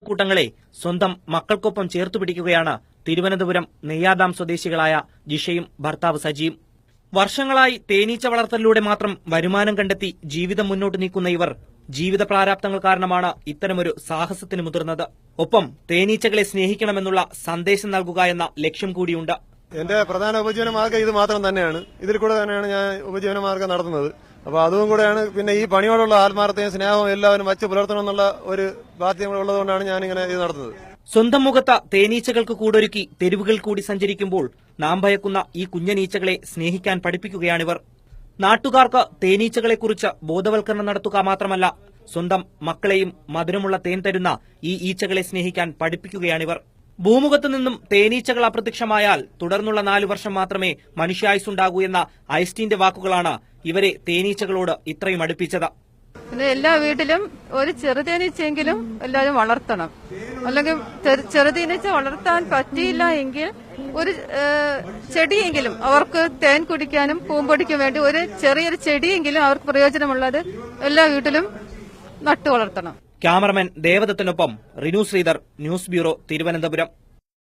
കൂട്ടങ്ങളെ സ്വന്തം മക്കൾക്കൊപ്പം ചേർത്തുപിടിക്കുകയാണ് തിരുവനന്തപുരം നെയ്യാദാം സ്വദേശികളായ ജിഷയും ഭർത്താവ് സജിയും. വർഷങ്ങളായി തേനീച്ച വളർത്തലിലൂടെ മാത്രം വരുമാനം കണ്ടെത്തി ജീവിതം മുന്നോട്ട് നീക്കുന്ന ഇവർ ജീവിത പ്രാരാബ്ധങ്ങൾ കാരണമാണ് ഇത്തരമൊരു സാഹസത്തിന് മുതിർന്നത്. ഒപ്പം തേനീച്ചകളെ സ്നേഹിക്കണമെന്നുള്ള സന്ദേശം നൽകുക എന്ന ലക്ഷ്യം കൂടിയുണ്ട്. എന്റെ പ്രധാന ഉപജീവന മാർഗ്ഗം ഇത് മാത്രം തന്നെയാണ്. ഇതിൽ കൂടെ തന്നെയാണ് ഞാൻ ഉപജീവന മാർഗ്ഗം നടത്തുന്നത്. അപ്പൊ അതും കൂടെയാണ്. പിന്നെ ഈ പണിയോടുള്ള ആത്മാർത്ഥയും സ്നേഹവും എല്ലാവരും വച്ച് പുലർത്തണമെന്നുള്ള ഒരു ബാധ്യത ഉള്ളതുകൊണ്ടാണ് ഞാനിങ്ങനെ ഇത് നടത്തുന്നത്. സ്വന്തം മുഖത്ത് തേനീച്ചകൾക്ക് കൂടൊരുക്കി തെരുവുകൾ കൂടി സഞ്ചരിക്കുമ്പോൾ നാം ഭയക്കുന്ന ഈ കുഞ്ഞനീച്ചകളെ സ്നേഹിക്കാൻ പഠിപ്പിക്കുകയാണിവർ. നാട്ടുകാർക്ക് തേനീച്ചകളെക്കുറിച്ച് ബോധവൽക്കരണം നടത്തുക മാത്രമല്ല, സ്വന്തം മക്കളെയും മധുരമുള്ള തേൻ തരുന്ന ഈ ഈച്ചകളെ സ്നേഹിക്കാൻ പഠിപ്പിക്കുകയാണിവർ. ഭൂമുഖത്തു നിന്നും തേനീച്ചകൾ അപ്രത്യക്ഷമായാൽ തുടർന്നുള്ള 4 വർഷം മാത്രമേ മനുഷ്യായുസ്സുണ്ടാകൂ എന്ന ഐൻസ്റ്റീന്റെ വാക്കുകളാണ് ഇവരെ തേനീച്ചകളോട് ഇത്രയും അടുപ്പിച്ചത്. പിന്നെ എല്ലാ വീട്ടിലും ഒരു ചെറുതേനീച്ചയെങ്കിലും എല്ലാവരും വളർത്തണം. അല്ലെങ്കിൽ ചെറുതേനീച്ച വളർത്താൻ പറ്റിയില്ല എങ്കിൽ ഒരു ചെടിയെങ്കിലും അവർക്ക് തേൻ കുടിക്കാനും പൂമ്പൊടിക്കും വേണ്ടി ഒരു ചെറിയൊരു ചെടിയെങ്കിലും അവർക്ക് പ്രയോജനമുള്ളത് എല്ലാ വീട്ടിലും നട്ടു വളർത്തണം. ക്യാമറമാൻ ദേവദത്തിനൊപ്പം റിനു ശ്രീധർ, ന്യൂസ് ബ്യൂറോ, തിരുവനന്തപുരം.